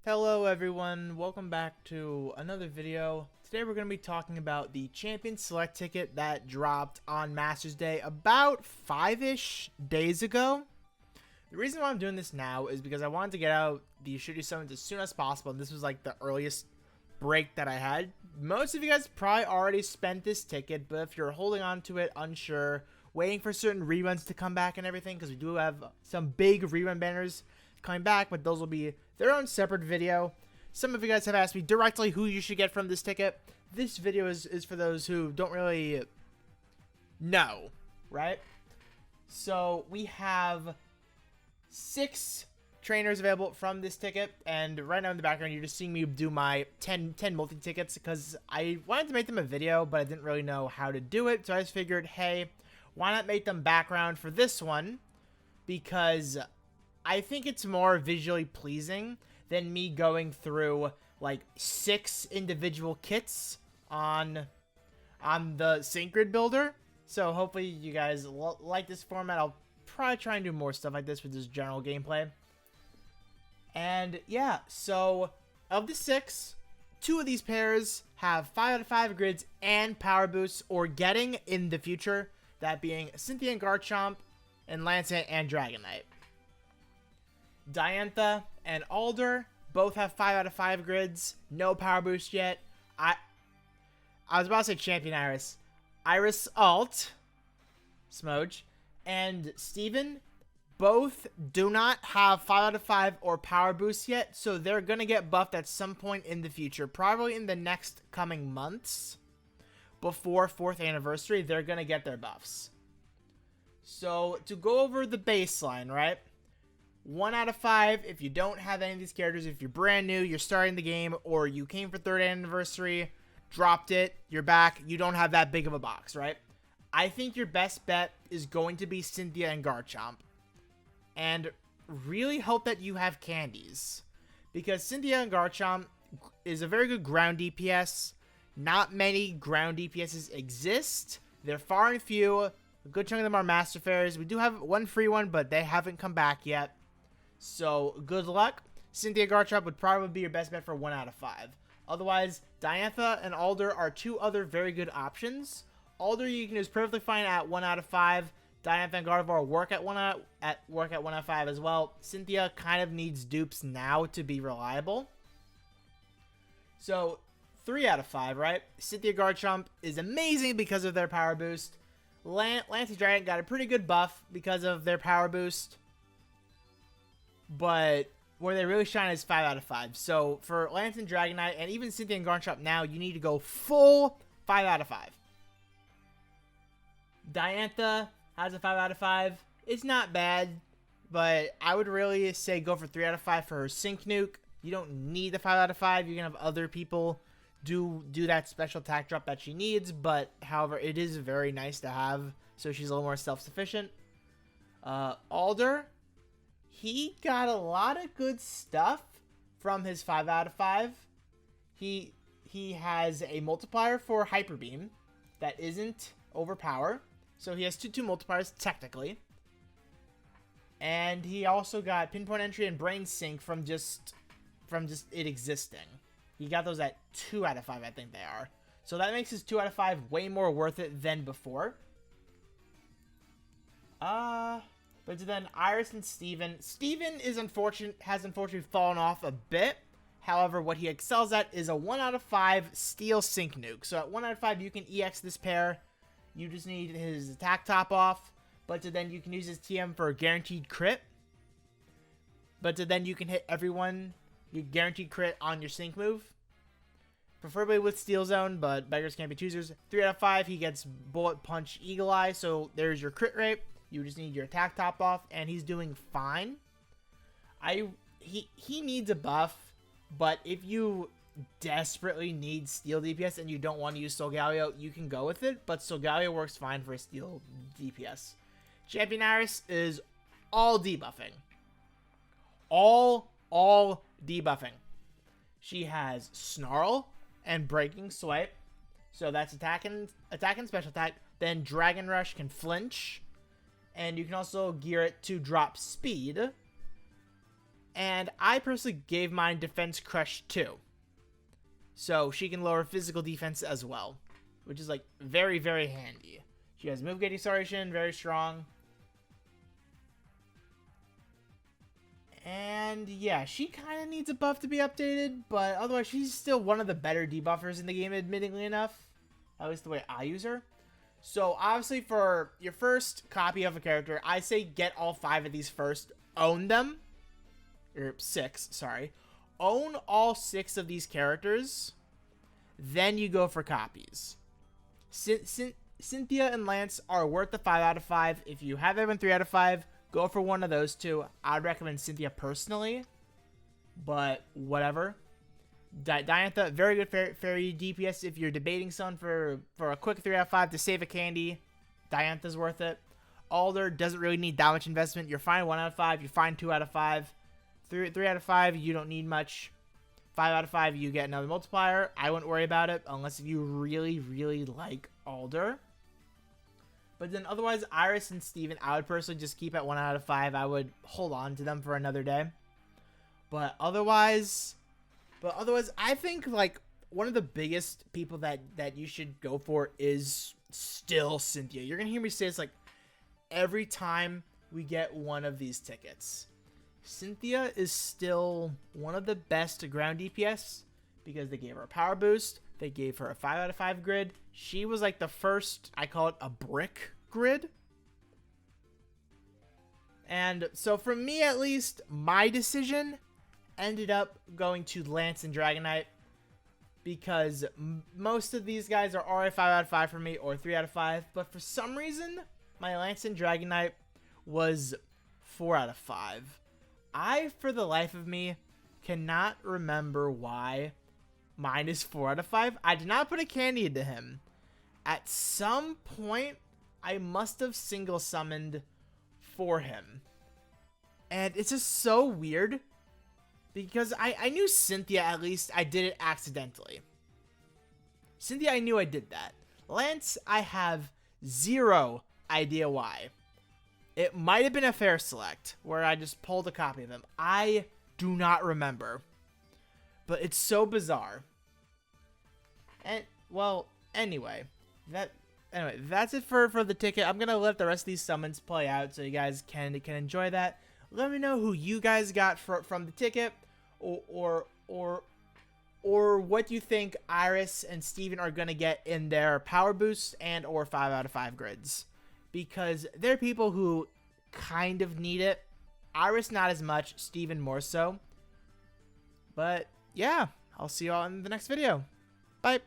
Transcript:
Hello everyone, welcome back to another video. Today we're going to be talking about the Champion Select ticket that dropped on Masters Day about 5-ish days ago. The reason why I'm doing this now is because I wanted to get out the Shooty Summons as soon as possible, and this was like the earliest break that I had. Most of you guys probably already spent this ticket, but if you're holding on to it, unsure, waiting for certain reruns to come back and everything, because we do have some big rerun banners coming back, but those will be their own separate video. Some of you guys have asked me directly who you should get from this ticket. This video is for those who don't really know, right? So we have 6 trainers available from this ticket, and right now in the background you're just seeing me do my 10 multi-tickets because I wanted to make them a video, but I didn't really know how to do it, so I just figured, hey, why not make them background for this one, because I think it's more visually pleasing than me going through like 6 individual kits on the Sync Grid builder. So hopefully you guys like this format. I'll probably try and do more stuff like this with this general gameplay. And yeah, so of the 6, 2 of these pairs have 5 out of 5 grids and power boosts, or getting in the future, that being Cynthia and Garchomp and Lancet and Dragonite. Diantha and Alder both have 5 out of 5 grids, no power boost yet. I was about to say Champion Iris. Iris Alt, Smoj, and Steven both do not have 5 out of 5 or power boost yet, so they're going to get buffed at some point in the future, probably in the next coming months. Before 4th anniversary, they're going to get their buffs. So, to go over the baseline, right? 1 out of 5 if you don't have any of these characters. If you're brand new, you're starting the game, or you came for 3rd anniversary, dropped it, you're back, you don't have that big of a box, right? I think your best bet is going to be Cynthia and Garchomp. And really hope that you have candies, because Cynthia and Garchomp is a very good ground DPS. Not many ground DPSs exist. They're far and few. A good chunk of them are Master Fairies. We do have one free one, but they haven't come back yet. So, good luck. Cynthia Garchomp would probably be your best bet for 1 out of 5. Otherwise, Diantha and Alder are 2 other very good options. Alder you can use perfectly fine at 1 out of 5. Diantha and Gardevoir work at 1 out of 5 as well. Cynthia kind of needs dupes now to be reliable. So, 3 out of 5, right? Cynthia Garchomp is amazing because of their power boost. Lance Dragon got a pretty good buff because of their power boost. But where they really shine is 5 out of 5. So for Lance and Dragonite, and even Cynthia and Garchomp now, you need to go full 5 out of 5. Diantha has a 5 out of 5. It's not bad, but I would really say go for 3 out of 5 for her Sync Nuke. You don't need the 5 out of 5. You're going to have other people do that special attack drop that she needs, but however, it is very nice to have, so she's a little more self-sufficient. Alder, he got a lot of good stuff from his 5 out of 5. He has a multiplier for Hyper Beam that isn't overpower, so he has two multipliers technically. And he also got Pinpoint Entry and Brain Sync from just it existing. He got those at 2 out of 5, I think they are. So that makes his 2 out of 5 way more worth it than before. But then Iris and Steven. Steven has unfortunately fallen off a bit. However, what he excels at is a 1 out of 5 Steel Sync Nuke. So at 1 out of 5, you can EX this pair. You just need his attack top off. But then you can use his TM for a guaranteed crit. But then you can hit everyone. You guaranteed crit on your sync move. Preferably with Steel Zone, but beggars can't be choosers. 3 out of 5, he gets Bullet Punch Eagle Eye. So there's your crit rate. You just need your attack top off, and he's doing fine. He needs a buff, but if you desperately need Steel DPS and you don't want to use Solgaleo, you can go with it, but Solgaleo works fine for a Steel DPS. Champion Iris is all debuffing. All debuffing. She has Snarl and Breaking Swipe, so that's attack and special attack. Then Dragon Rush can flinch, and you can also gear it to drop speed. And I personally gave mine Defense Crush 2. So she can lower physical defense as well, which is like very, very handy. She has move gate acceleration, very strong. And yeah, she kind of needs a buff to be updated, but otherwise she's still one of the better debuffers in the game, admittingly enough. At least the way I use her. So obviously for your first copy of a character, I say get all 5 of these first. Own them. Or 6, sorry. Own all 6 of these characters. Then you go for copies. Cynthia and Lance are worth the 5 out of 5. If you have them in 3 out of 5, go for one of those 2. I'd recommend Cynthia personally, but whatever. Diantha, very good fairy DPS if you're debating someone for a quick 3 out of 5 to save a candy. Diantha's worth it. Alder doesn't really need that much investment. You're fine 1 out of 5. You're fine 2 out of 5. 3 out of 5, you don't need much. 5 out of 5, you get another multiplier. I wouldn't worry about it unless you really, really like Alder. But then otherwise, Iris and Steven, I would personally just keep at 1 out of 5. I would hold on to them for another day. But otherwise, I think like one of the biggest people that you should go for is still Cynthia. You're going to hear me say this like every time we get one of these tickets. Cynthia is still one of the best ground DPS because they gave her a power boost. They gave her a 5 out of 5 grid. She was like the first, I call it a brick grid. And so for me at least, my decision ended up going to Lance and Dragonite because most of these guys are already 5 out of 5 for me or 3 out of 5. But for some reason, my Lance and Dragonite was 4 out of 5. I, for the life of me, cannot remember why mine is 4 out of 5. I did not put a candy into him. At some point, I must have single summoned for him. And it's just so weird. Because I knew Cynthia, at least, I did it accidentally. Cynthia, I knew I did that. Lance, I have zero idea why. It might have been a fair select where I just pulled a copy of him. I do not remember. But it's so bizarre. And, well, anyway, that's it for the ticket. I'm going to let the rest of these summons play out so you guys can enjoy that. Let me know who you guys got from the ticket or what you think Iris and Steven are going to get in their power boosts and or 5 out of 5 grids. Because there are people who kind of need it. Iris not as much, Steven more so. But yeah, I'll see you all in the next video. Bye.